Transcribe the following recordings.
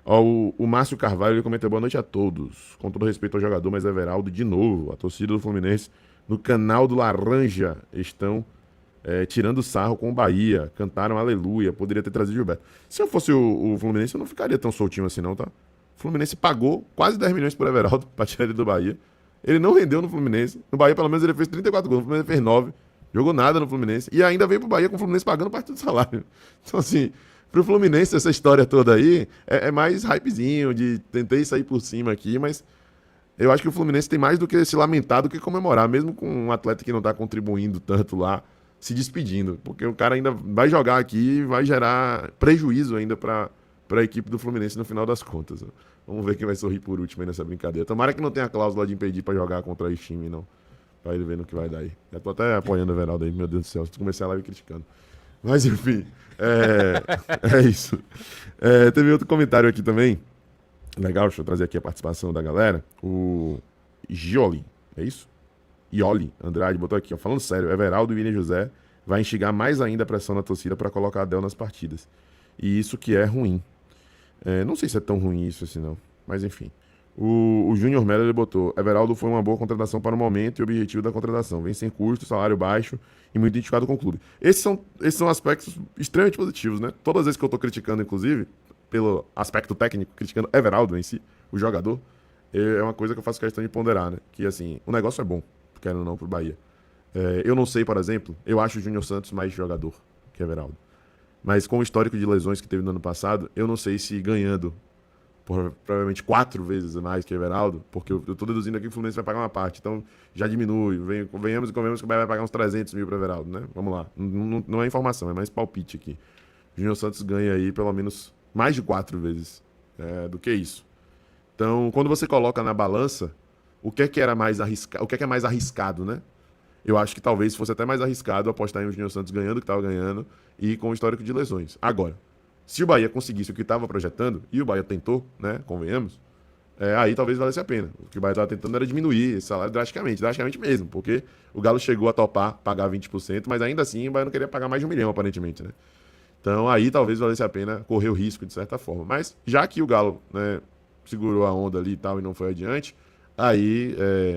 Ó, o Márcio Carvalho ele comenta boa noite a todos. Com todo respeito ao jogador, mas Everaldo, de novo, a torcida do Fluminense no canal do Laranja estão tirando sarro com o Bahia. Cantaram aleluia. Poderia ter trazido Gilberto. Se eu fosse o Fluminense, eu não ficaria tão soltinho assim, não, tá? O Fluminense pagou quase 10 milhões por Everaldo pra tirar ele do Bahia. Ele não rendeu no Fluminense. No Bahia, pelo menos, ele fez 34 gols. No Fluminense fez 9. Jogou nada no Fluminense. E ainda veio pro Bahia com o Fluminense pagando parte do salário. Então, assim, pro Fluminense, essa história toda aí é mais hypezinho, de tentei sair por cima aqui, mas eu acho que o Fluminense tem mais do que se lamentar do que comemorar, mesmo com um atleta que não tá contribuindo tanto lá, se despedindo. Porque o cara ainda vai jogar aqui e vai gerar prejuízo ainda pra equipe do Fluminense no final das contas. Vamos ver quem vai sorrir por último aí nessa brincadeira. Tomara que não tenha cláusula de impedir pra jogar contra esse time, não. Pra ele ver no que vai dar aí. Já tô até apoiando o Everaldo aí, meu Deus do céu. Comecei a live criticando. Mas enfim, é isso. Teve outro comentário aqui também. Legal, deixa eu trazer aqui a participação da galera. O Gioli, é isso? Ioli Andrade botou aqui, ó. Falando sério, Everaldo e William José vai instigar mais ainda a pressão na torcida para colocar a Adel nas partidas. E isso que é ruim. Não sei se é tão ruim isso assim, não. Mas enfim. O Júnior Melo ele botou: Everaldo foi uma boa contratação para o momento e objetivo da contratação. Vem sem custo, salário baixo e muito identificado com o clube. Esses são aspectos extremamente positivos, né? Todas as vezes que eu tô criticando, inclusive, pelo aspecto técnico, criticando Everaldo em si, o jogador, é uma coisa que eu faço questão de ponderar, né? Que assim, o negócio é bom, querendo ou não, pro Bahia. Eu não sei, por exemplo, eu acho o Júnior Santos mais jogador que Everaldo. Mas com o histórico de lesões que teve no ano passado, eu não sei se ganhando provavelmente 4 vezes mais que Everaldo, porque eu tô deduzindo aqui que o Fluminense vai pagar uma parte, então já diminui, venhamos e convenhamos que o Bahia vai pagar uns 300 mil para Everaldo, né? Vamos lá, não é informação, é mais palpite aqui. O Júnior Santos ganha aí pelo menos mais de 4 vezes do que isso. Então, quando você coloca na balança, o que é mais arriscado, né? Eu acho que talvez fosse até mais arriscado apostar em o Júnior Santos ganhando o que estava ganhando e com o histórico de lesões. Agora, se o Bahia conseguisse o que estava projetando, e o Bahia tentou, né? Convenhamos, aí talvez valesse a pena. O que o Bahia estava tentando era diminuir esse salário drasticamente mesmo, porque o Galo chegou a topar pagar 20%, mas ainda assim o Bahia não queria pagar mais de 1 milhão, aparentemente, né? Então aí talvez valesse a pena correr o risco de certa forma. Mas já que o Galo, né, segurou a onda ali e tal e não foi adiante, aí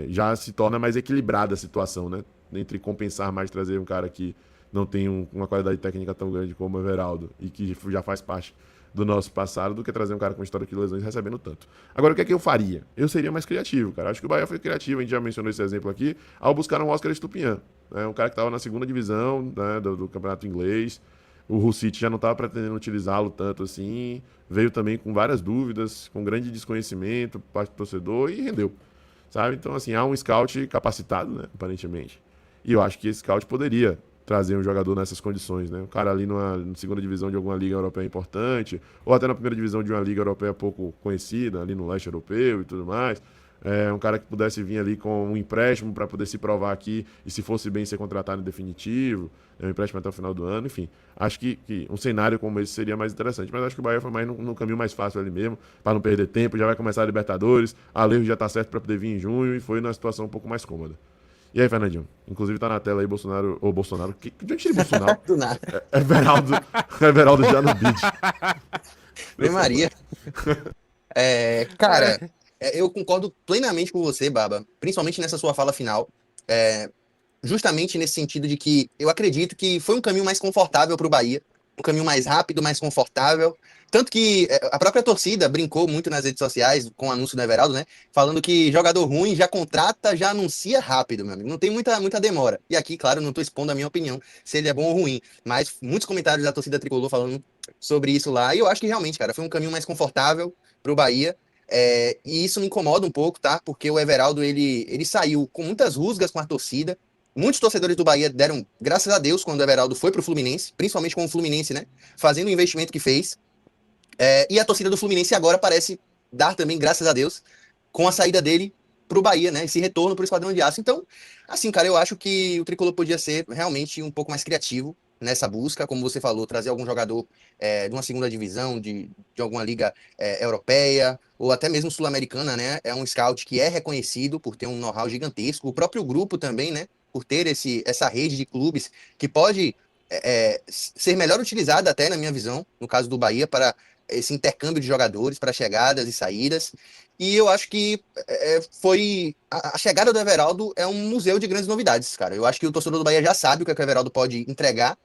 já se torna mais equilibrada a situação, né? Entre compensar mais trazer um cara que não tem uma qualidade técnica tão grande como o Everaldo e que já faz parte do nosso passado, do que trazer um cara com história de lesões recebendo tanto. Agora, o que é que eu faria? Eu seria mais criativo, cara. Acho que o Bahia foi criativo, a gente já mencionou esse exemplo aqui, ao buscar um Oscar Estupiñán, né? Um cara que estava na segunda divisão, né, do campeonato inglês. O Husic já não estava pretendendo utilizá-lo tanto assim, veio também com várias dúvidas, com grande desconhecimento por parte do torcedor e rendeu, sabe? Então, assim, há um scout capacitado, né, aparentemente. E eu acho que esse scout poderia trazer um jogador nessas condições, né? Um cara ali na segunda divisão de alguma liga europeia importante, ou até na primeira divisão de uma liga europeia pouco conhecida, ali no leste europeu e tudo mais. Um cara que pudesse vir ali com um empréstimo para poder se provar aqui e, se fosse bem, ser contratado em definitivo, um empréstimo até o final do ano, enfim. Acho que um cenário como esse seria mais interessante, mas acho que o Bahia foi mais no caminho mais fácil ali mesmo, para não perder tempo. Já vai começar a Libertadores, a Alejo já tá certo para poder vir em junho e foi numa situação um pouco mais cômoda. E aí, Fernandinho? Inclusive tá na tela aí Bolsonaro. De onde tira Bolsonaro? Do nada. Everaldo, Everaldo já no bid. Ave Maria. Cara, eu concordo plenamente com você, Baba, principalmente nessa sua fala final. É, Justamente nesse sentido de que eu acredito que foi um caminho mais confortável para o Bahia, um caminho mais rápido, mais confortável. Tanto que a própria torcida brincou muito nas redes sociais com o anúncio do Everaldo, né? Falando que jogador ruim já contrata, já anuncia rápido, meu amigo. Não tem muita demora. E aqui, claro, não estou expondo a minha opinião, se ele é bom ou ruim. Mas muitos comentários da torcida tricolor falando sobre isso lá. E eu acho que realmente, cara, foi um caminho mais confortável para o Bahia. E isso me incomoda um pouco, tá? Porque o Everaldo, ele saiu com muitas rusgas com a torcida. Muitos torcedores do Bahia deram graças a Deus quando o Everaldo foi pro Fluminense, principalmente com o Fluminense, né? Fazendo o investimento que fez. E a torcida do Fluminense agora parece dar também graças a Deus com a saída dele pro Bahia, né? Esse retorno pro Esquadrão de Aço. Então, assim, cara, eu acho que o Tricolor podia ser realmente um pouco mais criativo nessa busca, como você falou, trazer algum jogador de uma segunda divisão, de alguma liga europeia, ou até mesmo sul-americana, né? É um scout que é reconhecido por ter um know-how gigantesco, o próprio grupo também, né? Por ter essa rede de clubes que pode ser melhor utilizada até, na minha visão, no caso do Bahia, para esse intercâmbio de jogadores para chegadas e saídas. E eu acho que foi. A chegada do Everaldo é um museu de grandes novidades, cara. Eu acho que o torcedor do Bahia já sabe o que o Everaldo pode entregar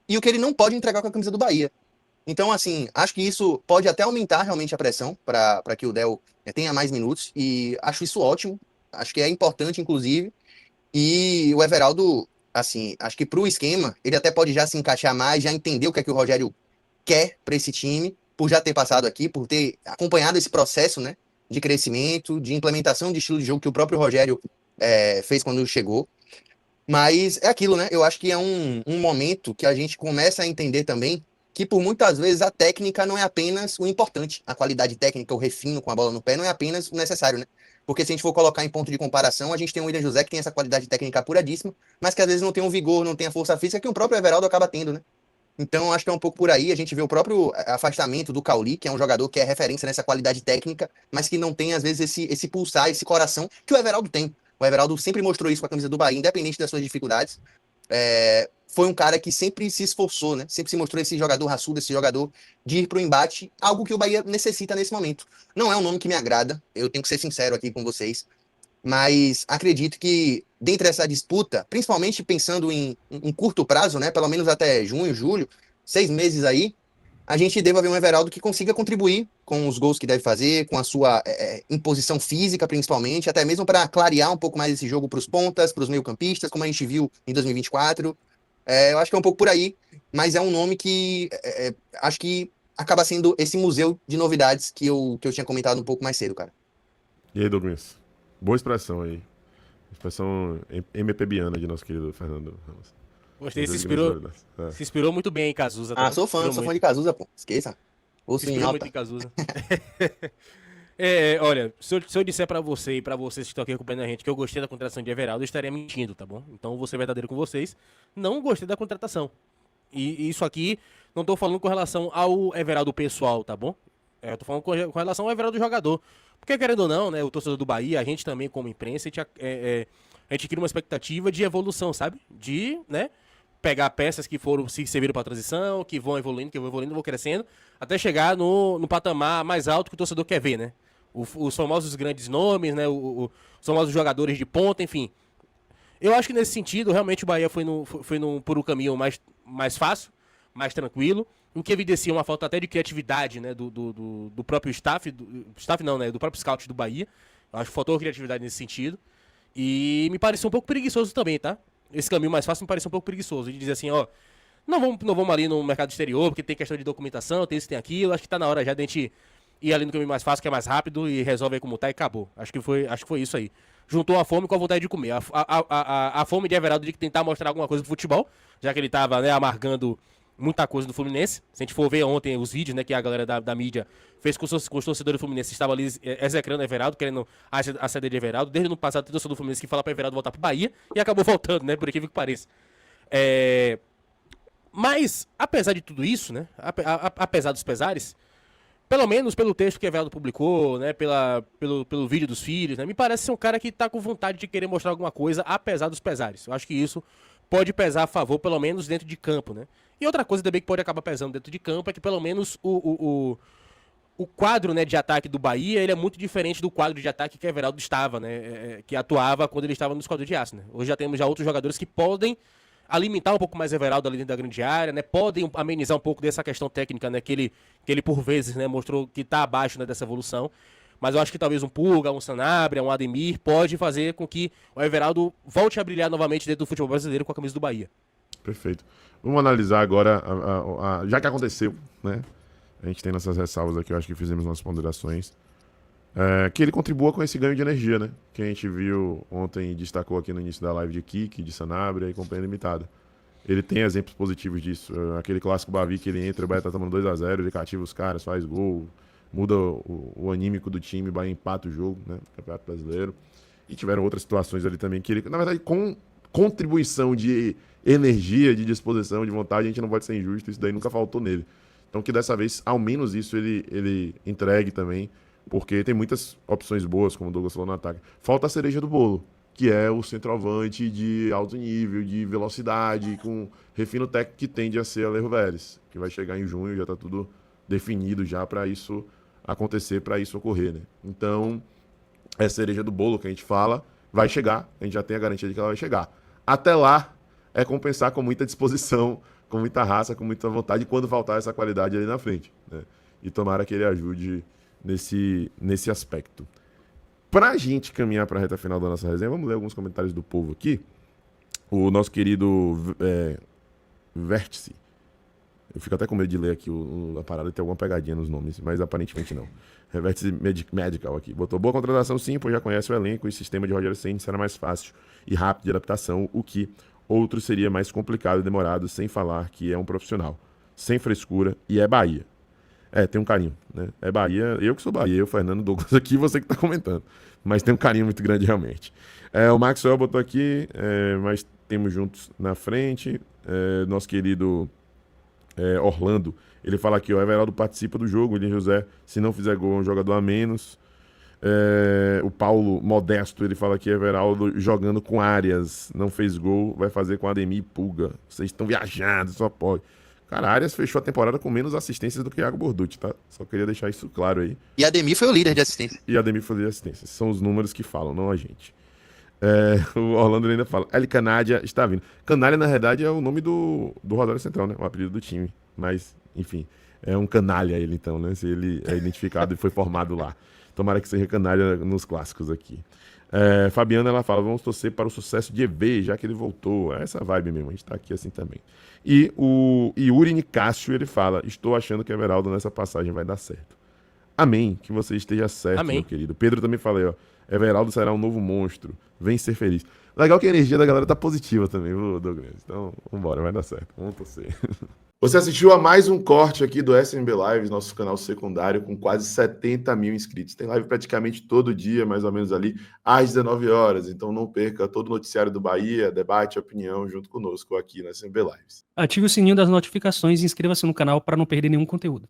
e o que ele não pode entregar com a camisa do Bahia. Então, assim, acho que isso pode até aumentar realmente a pressão para que o Del tenha mais minutos, e acho isso ótimo. Acho que é importante, inclusive. E o Everaldo, assim, acho que para o esquema, ele até pode já se encaixar mais, já entender o que é que o Rogério quer para esse time, por já ter passado aqui, por ter acompanhado esse processo, né, de crescimento, de implementação de estilo de jogo que o próprio Rogério fez quando chegou. Mas é aquilo, né? Eu acho que é um momento que a gente começa a entender também que, por muitas vezes, a técnica não é apenas o importante. A qualidade técnica, o refino com a bola no pé, não é apenas o necessário, né? Porque se a gente for colocar em ponto de comparação, a gente tem o William José, que tem essa qualidade técnica apuradíssima, mas que às vezes não tem um vigor, não tem a força física que o próprio Everaldo acaba tendo, né? Então, acho que é um pouco por aí. A gente vê o próprio afastamento do Cauli, que é um jogador que é referência nessa qualidade técnica, mas que não tem, às vezes, esse pulsar, esse coração que o Everaldo tem. O Everaldo sempre mostrou isso com a camisa do Bahia, independente das suas dificuldades. Foi um cara que sempre se esforçou, né? Sempre se mostrou esse jogador raçudo, esse jogador de ir para o embate, algo que o Bahia necessita nesse momento. Não é um nome que me agrada, eu tenho que ser sincero aqui com vocês, mas acredito que dentro dessa disputa, principalmente pensando em curto prazo, né? Pelo menos até junho, julho, 6 meses aí, a gente deva ver um Everaldo que consiga contribuir com os gols que deve fazer, com a sua imposição física, principalmente, até mesmo para clarear um pouco mais esse jogo para os pontas, para os meio-campistas, como a gente viu em 2024. Eu acho que é um pouco por aí, mas é um nome que acho que acaba sendo esse museu de novidades que eu tinha comentado um pouco mais cedo, cara. E aí, Douglas? Boa expressão aí. Expressão MPBiana de nosso querido Fernando Ramos. Gostei, Museu de grandes novidades. se inspirou muito bem em Cazuza, Ah, tá? sou Se inspirou fã de muito, Cazuza, pô. Esqueça. se Ouço em inspirou muito alta. em Cazuza. Olha, se eu disser pra você e pra vocês que estão aqui acompanhando a gente que eu gostei da contratação de Everaldo, eu estaria mentindo, tá bom? Então eu vou ser verdadeiro com vocês. Não gostei da contratação. E isso aqui, não tô falando com relação ao Everaldo pessoal, tá bom? Eu tô falando com relação ao Everaldo jogador. Porque, querendo ou não, né, o torcedor do Bahia, a gente também, como imprensa, a gente cria uma expectativa de evolução, sabe? De, né, pegar peças que foram se serviram para transição, que vão evoluindo, vão crescendo, até chegar no patamar mais alto que o torcedor quer ver, né? Os famosos grandes nomes, né? Os famosos jogadores de ponta, enfim. Eu acho que nesse sentido, realmente o Bahia foi por um caminho mais fácil, mais tranquilo, em que evidencia uma falta até de criatividade, né? Do próprio staff, staff não, né? Do próprio scout do Bahia. Eu acho que faltou criatividade nesse sentido. E me pareceu um pouco preguiçoso também, tá? Esse caminho mais fácil me pareceu um pouco preguiçoso. De dizer assim, ó, não vamos ali no mercado exterior, porque tem questão de documentação, tem isso, tem aquilo. Acho que tá na hora já de a gente ir ali no caminho mais fácil, que é mais rápido, e resolve aí como tá e acabou. Acho que foi isso aí. Juntou a fome com a vontade de comer. A fome de Everaldo de tentar mostrar alguma coisa do futebol, já que ele tava, né, amargando muita coisa do Fluminense. Se a gente for ver ontem os vídeos, né, que a galera da mídia fez com os torcedores do Fluminense, estava ali execrando Everaldo, querendo a saída de Everaldo. Desde no passado, tem torcedor do Fluminense que fala para Everaldo voltar pro Bahia e acabou voltando, né, por incrível que pareça. Mas, apesar de tudo isso, né, apesar dos pesares, pelo menos pelo texto que Everaldo publicou, né, pelo vídeo dos filhos, né, me parece ser um cara que tá com vontade de querer mostrar alguma coisa, apesar dos pesares. Eu acho que isso pode pesar a favor, pelo menos dentro de campo, né. E outra coisa também que pode acabar pesando dentro de campo é que pelo menos o quadro, né, de ataque do Bahia, ele é muito diferente do quadro de ataque que Everaldo estava, né, que atuava quando ele estava no Esquadrão de Aço, né. Hoje já temos outros jogadores que podem alimentar um pouco mais Everaldo ali dentro da grande área, né, podem amenizar um pouco dessa questão técnica, né, que ele por vezes, né, mostrou que está abaixo, né, dessa evolução. Mas eu acho que talvez um Pulga, um Sanabria, um Ademir pode fazer com que o Everaldo volte a brilhar novamente dentro do futebol brasileiro com a camisa do Bahia. Perfeito. Vamos analisar agora, já que aconteceu, né? A gente tem nossas ressalvas aqui, eu acho que fizemos nossas ponderações. Que ele contribua com esse ganho de energia, né? Que a gente viu ontem e destacou aqui no início da live de Kiki, de Sanabria e Companhia Limitada. Ele tem exemplos positivos disso. Aquele clássico Bavi que ele entra, o Bahia tá tomando 2-0, ele cativa os caras, faz gol, muda o anímico do time, o Bahia empata o jogo, né? Campeonato Brasileiro. E tiveram outras situações ali também que ele, na verdade, com contribuição de energia, de disposição, de vontade, a gente não pode ser injusto, isso daí nunca faltou nele. Então que dessa vez, ao menos isso, ele entregue também, porque tem muitas opções boas, como o Douglas falou no ataque. Falta a cereja do bolo, que é o centroavante de alto nível, de velocidade, com refino técnico que tende a ser Alejo Vélez, que vai chegar em junho, já tá tudo definido já para isso acontecer, para isso ocorrer, né? Então, é cereja do bolo que a gente fala, vai chegar, a gente já tem a garantia de que ela vai chegar. Até lá, é compensar com muita disposição, com muita raça, com muita vontade, quando faltar essa qualidade ali na frente, né? E tomara que ele ajude nesse aspecto. Pra gente caminhar para a reta final da nossa resenha, vamos ler alguns comentários do povo aqui. O nosso querido Vértice. Eu fico até com medo de ler aqui a parada e ter alguma pegadinha nos nomes, mas aparentemente não. Vértice Medical aqui. Botou boa contratação sim, pois já conhece o elenco e o sistema de Roger Ceni será mais fácil e rápido de adaptação, o que outro seria mais complicado e demorado, sem falar que é um profissional. Sem frescura e é Bahia. Tem um carinho, né? É Bahia, eu que sou Bahia, eu, Fernando Douglas aqui, você que tá comentando. Mas tem um carinho muito grande realmente. O Maxwell botou aqui, mas temos juntos na frente. Nosso querido Orlando, ele fala aqui, ó, Everaldo participa do jogo, William José, se não fizer gol, é um jogador a menos. O Paulo Modesto, ele fala aqui, Everaldo jogando com Arias, não fez gol, vai fazer com Ademir e Pulga. Vocês estão viajando, só pode. Cara, Arias fechou a temporada com menos assistências do que Iago Borducci, tá? Só queria deixar isso claro aí. E Ademir foi o líder de assistência. E Ademir foi o líder de assistência. São os números que falam, não a gente. O Orlando ainda fala, El Canádia está vindo. Canalha, na verdade, é o nome do Rosário Central, né? O apelido do time. Mas, enfim, é um canalha ele então, né? Se ele é identificado e foi formado lá. Tomara que seja canalha nos clássicos aqui. Fabiana, ela fala, vamos torcer para o sucesso de EV, já que ele voltou. É essa vibe mesmo, a gente tá aqui assim também. E o Yuri Nicásio, ele fala, estou achando que Everaldo nessa passagem vai dar certo. Amém, que você esteja certo, Amém. meu querido. Pedro também fala aí, ó, Everaldo será um novo monstro, vem ser feliz. Legal que a energia da galera tá positiva também, viu, Douglas? Então, vambora, vai dar certo, vamos torcer. Você assistiu a mais um corte aqui do SMB Lives, nosso canal secundário, com quase 70 mil inscritos. Tem live praticamente todo dia, mais ou menos ali, às 19 horas. Então não perca todo o noticiário do Bahia, debate, opinião, junto conosco aqui no SMB Lives. Ative o sininho das notificações e inscreva-se no canal para não perder nenhum conteúdo.